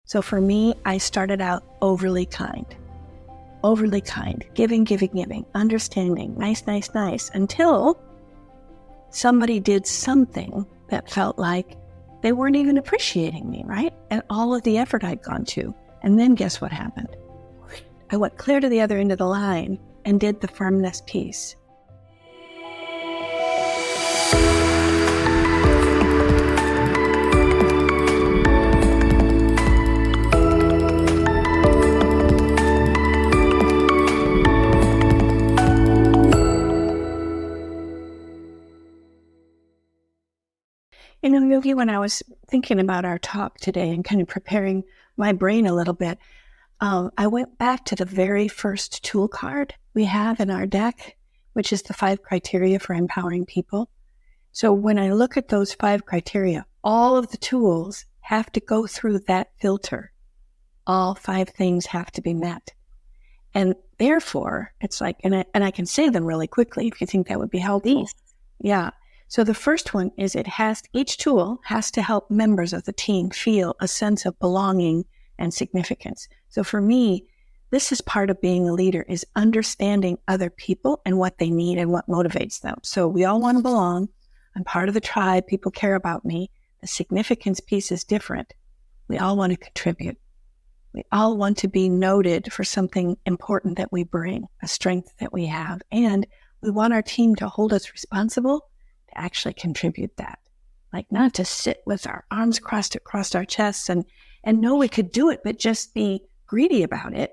So for me, I started out overly kind, giving, understanding, nice, until somebody did something that felt like they weren't even appreciating me, right? And all of the effort I'd gone to. And then guess what happened? I went clear to the other end of the line and did the firmness piece. You know, Yogi, when I was thinking about our talk today and kind of preparing my brain a little bit, I went back to the very first tool card we have in our deck, which is the 5 criteria for empowering people. So when I look at those 5 criteria, all of the tools have to go through that filter. All 5 things have to be met. And therefore, it's like, and I can say them really quickly if you think that would be helpful. Please. Yeah. So the first one is each tool has to help members of the team feel a sense of belonging and significance. So for me, this is part of being a leader, is understanding other people and what they need and what motivates them. So we all want to belong. I'm part of the tribe. People care about me. The significance piece is different. We all want to contribute. We all want to be noted for something important that we bring, a strength that we have. And we want our team to hold us responsible to actually contribute that. Like not to sit with our arms crossed across our chests and know we could do it, but just be greedy about it,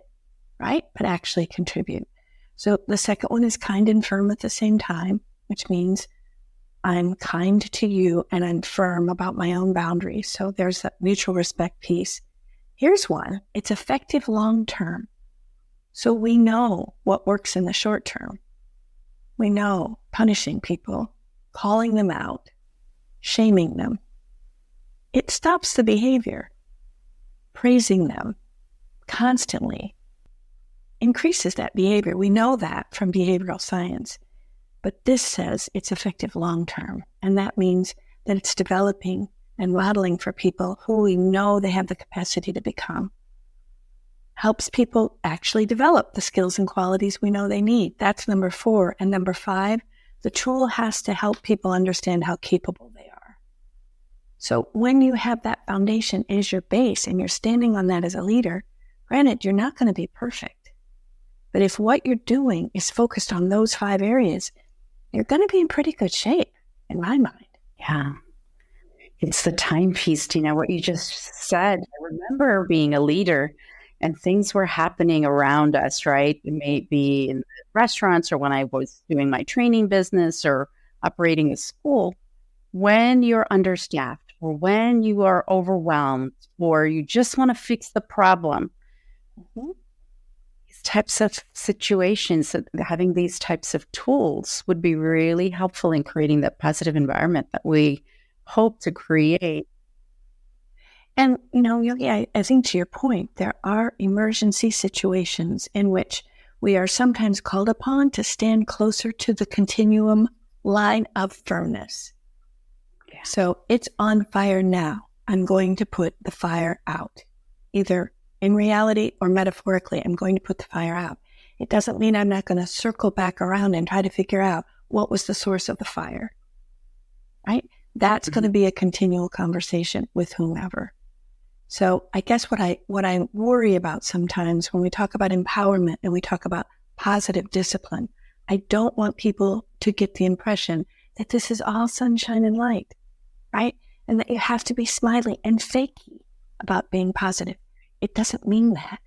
right? But actually contribute. So the second one is kind and firm at the same time, which means I'm kind to you and I'm firm about my own boundaries. So there's that mutual respect piece. Here's one. It's effective long term. So we know what works in the short term. We know punishing people, calling them out, shaming them. It stops the behavior. Praising them constantly increases that behavior. We know that from behavioral science. But this says it's effective long term. And that means that it's developing and modeling for people who we know they have the capacity to become. Helps people actually develop the skills and qualities we know they need. That's number 4. And number 5, the tool has to help people understand how capable they are. So when you have that foundation as your base and you're standing on that as a leader, granted, you're not going to be perfect. But if what you're doing is focused on those 5 areas, you're going to be in pretty good shape, in my mind. Yeah. It's the timepiece, Dina, what you just said. I remember being a leader and things were happening around us, right? It may be in restaurants or when I was doing my training business or operating a school. When you're understaffed or when you are overwhelmed or you just want to fix the problem, these types of situations, having these types of tools would be really helpful in creating that positive environment that we hope to create. And, you know, Yogi, I think to your point, there are emergency situations in which we are sometimes called upon to stand closer to the continuum line of firmness. Yeah. So it's on fire now. I'm going to put the fire out. Either in reality or metaphorically, I'm going to put the fire out. It doesn't mean I'm not going to circle back around and try to figure out what was the source of the fire, right? That's going to be a continual conversation with whomever. So I guess what I worry about sometimes when we talk about empowerment and we talk about positive discipline, I don't want people to get the impression that this is all sunshine and light, right? And that you have to be smiley and fakey about being positive. It doesn't mean that.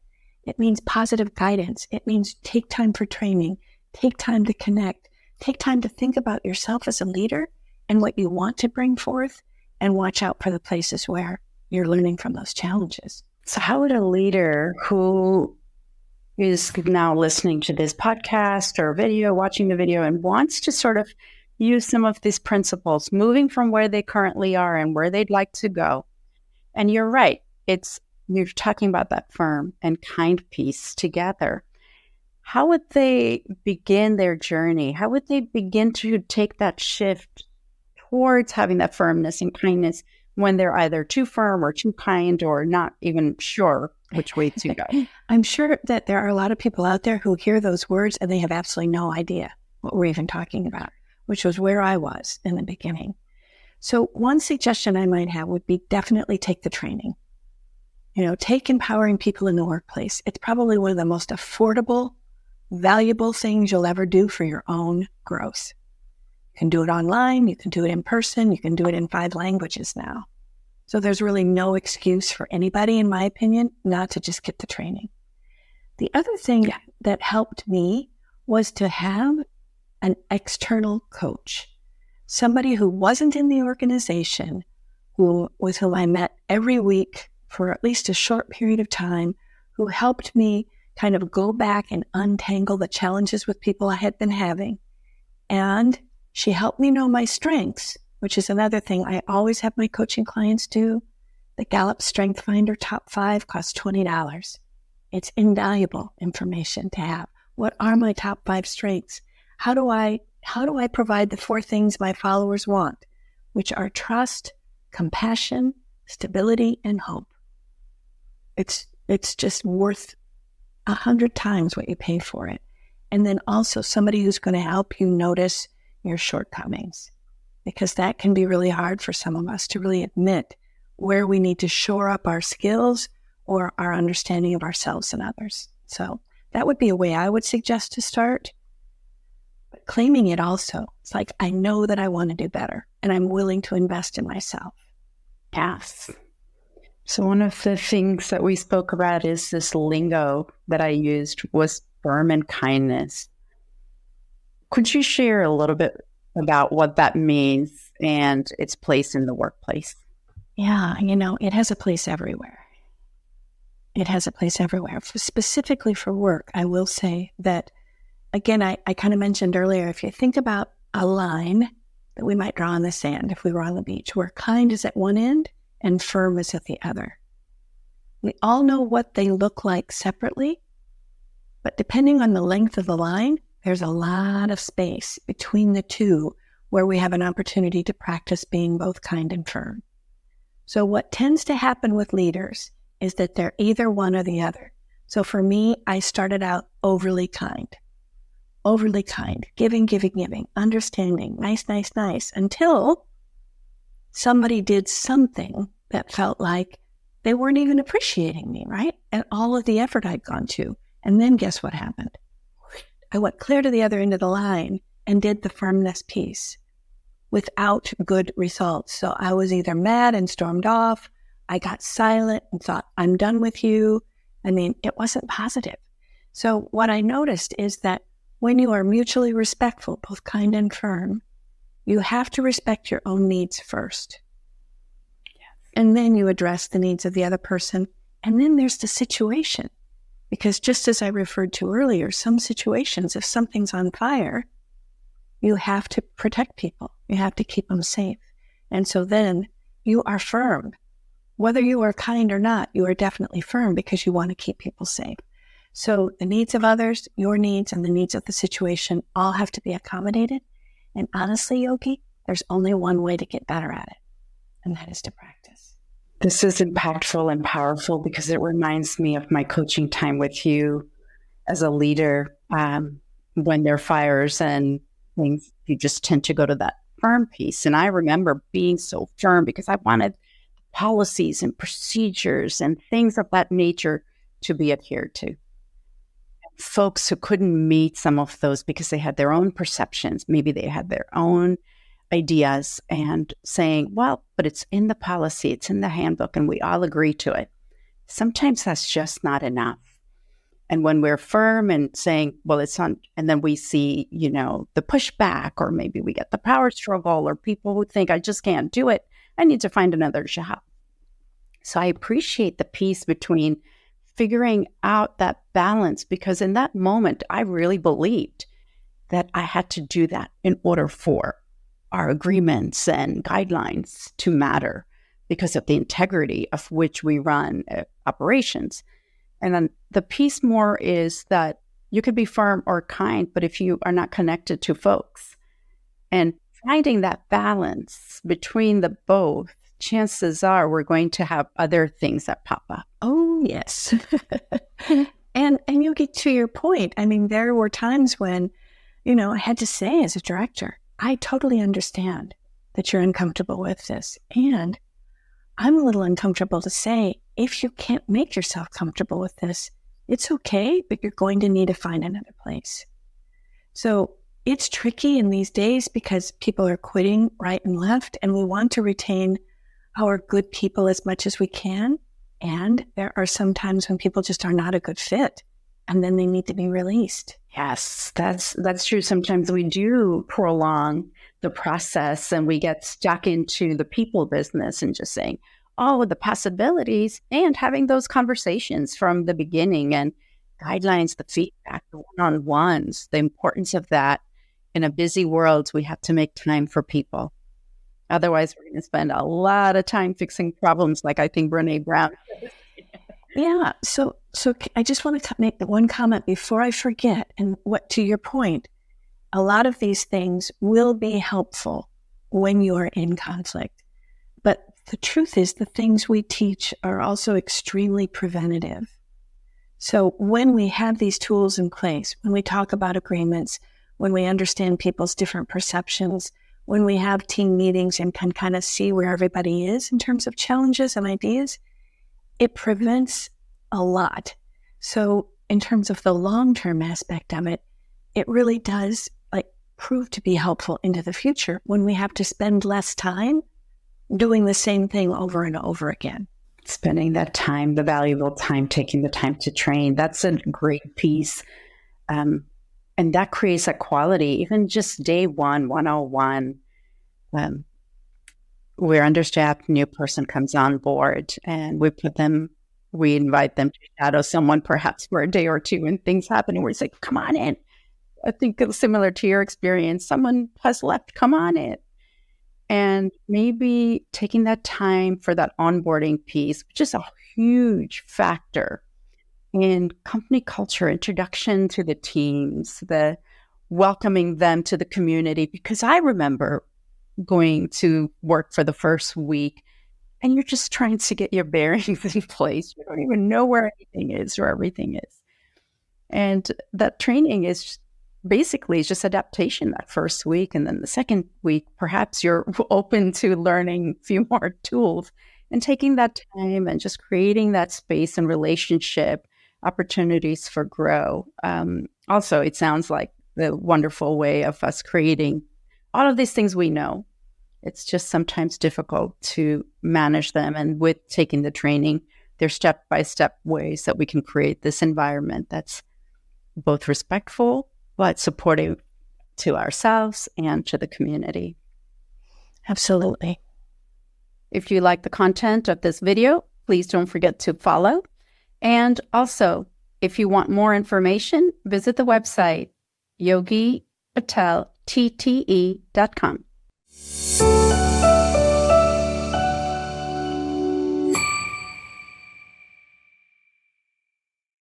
It means positive guidance. It means take time for training, take time to connect, take time to think about yourself as a leader and what you want to bring forth, and watch out for the places where you're learning from those challenges. So how would a leader who is now listening to this podcast or video, watching the video, and wants to sort of use some of these principles, moving from where they currently are and where they'd like to go? And you're right, you're talking about that firm and kind piece together. How would they begin their journey? How would they begin to take that shift towards having that firmness and kindness when they're either too firm or too kind or not even sure which way to go? I'm sure that there are a lot of people out there who hear those words and they have absolutely no idea what we're even talking about, which was where I was in the beginning. So one suggestion I might have would be definitely take the training. Take empowering people in the workplace. It's probably one of the most affordable, valuable things you'll ever do for your own growth. You can do it online, you can do it in person, you can do it in 5 languages now. So there's really no excuse for anybody, in my opinion, not to just get the training. The other thing that helped me was to have an external coach, somebody who wasn't in the organization, with whom I met every week for at least a short period of time, who helped me kind of go back and untangle the challenges with people I had been having. And she helped me know my strengths, which is another thing I always have my coaching clients do. The Gallup Strength Finder Top 5 costs $20. It's invaluable information to have. What are my top 5 strengths? How do I provide the 4 things my followers want, which are trust, compassion, stability, and hope? It's just worth 100 times what you pay for it. And then also somebody who's going to help you notice your shortcomings, because that can be really hard for some of us to really admit where we need to shore up our skills or our understanding of ourselves and others. So that would be a way I would suggest to start. But claiming it also, it's like, I know that I want to do better and I'm willing to invest in myself. Yes. So one of the things that we spoke about is this lingo that I used was firm and kindness. Could you share a little bit about what that means and its place in the workplace? Yeah, it has a place everywhere. It has a place everywhere. Specifically for work, I will say that, again, I kind of mentioned earlier, if you think about a line that we might draw in the sand if we were on the beach, where kind is at one end and firm is at the other. We all know what they look like separately, but depending on the length of the line, there's a lot of space between the two where we have an opportunity to practice being both kind and firm. So what tends to happen with leaders is that they're either one or the other. So for me, I started out overly kind, giving, understanding, nice, until somebody did something that felt like they weren't even appreciating me, right? And all of the effort I'd gone to. And then guess what happened? I went clear to the other end of the line and did the firmness piece without good results. So I was either mad and stormed off. I got silent and thought, I'm done with you. It wasn't positive. So what I noticed is that when you are mutually respectful, both kind and firm, you have to respect your own needs first. Yes. And then you address the needs of the other person. And then there's the situation. Because just as I referred to earlier, some situations, if something's on fire, you have to protect people. You have to keep them safe. And so then you are firm. Whether you are kind or not, you are definitely firm because you want to keep people safe. So the needs of others, your needs, and the needs of the situation all have to be accommodated. And honestly, Yogi, there's only one way to get better at it, and that is to practice. This is impactful and powerful because it reminds me of my coaching time with you as a leader. When there are fires and things, you just tend to go to that firm piece. And I remember being so firm because I wanted policies and procedures and things of that nature to be adhered to. Folks who couldn't meet some of those because they had their own perceptions, maybe they had their own ideas, and saying, well, but it's in the policy, it's in the handbook, and we all agree to it. Sometimes that's just not enough. And when we're firm and saying, well, it's on, and then we see, the pushback, or maybe we get the power struggle, or people who think, I just can't do it, I need to find another job. So I appreciate the piece between figuring out that balance, because in that moment, I really believed that I had to do that in order for our agreements and guidelines to matter because of the integrity of which we run operations. And then the piece more is that you could be firm or kind, but if you are not connected to folks, and finding that balance between the both chances are we're going to have other things that pop up. Oh, yes. And Yogi, to your point, I mean, there were times when, I had to say as a director, I totally understand that you're uncomfortable with this. And I'm a little uncomfortable to say, if you can't make yourself comfortable with this, it's okay, but you're going to need to find another place. So it's tricky in these days because people are quitting right and left, and we want to retain our good people as much as we can. And there are some times when people just are not a good fit, and then they need to be released. Yes, that's true. Sometimes we do prolong the process and we get stuck into the people business and just saying, oh, the possibilities, and having those conversations from the beginning and guidelines, the feedback, the one-on-ones, the importance of that. In a busy world, we have to make time for people. Otherwise, we're going to spend a lot of time fixing problems like I think Brene Brown. Yeah. So I just want to make the one comment before I forget. And what, to your point, a lot of these things will be helpful when you're in conflict. But the truth is the things we teach are also extremely preventative. So when we have these tools in place, when we talk about agreements, when we understand people's different perceptions, when we have team meetings and can kind of see where everybody is in terms of challenges and ideas, it prevents a lot. So in terms of the long-term aspect of it, it really does prove to be helpful into the future when we have to spend less time doing the same thing over and over again. Spending that time, the valuable time, taking the time to train, that's a great piece. And that creates a quality, even just day 101, we're understaffed, new person comes on board and we invite them to shadow someone perhaps for a day or two and things happen and we're like, come on in. I think it's similar to your experience. Someone has left, come on in. And maybe taking that time for that onboarding piece, which is a huge factor in company culture, introduction to the teams, the welcoming them to the community. Because I remember going to work for the first week and you're just trying to get your bearings in place. You don't even know where anything is or everything is. And that training is basically just adaptation that first week. And then the second week, perhaps you're open to learning a few more tools and taking that time and just creating that space and relationship opportunities for grow. Also, it sounds like the wonderful way of us creating all of these things we know. It's just sometimes difficult to manage them. And with taking the training, there's step-by-step ways that we can create this environment that's both respectful, but supportive to ourselves and to the community. Absolutely. If you like the content of this video, please don't forget to follow. And also, if you want more information, visit the website, yogipateltte.com.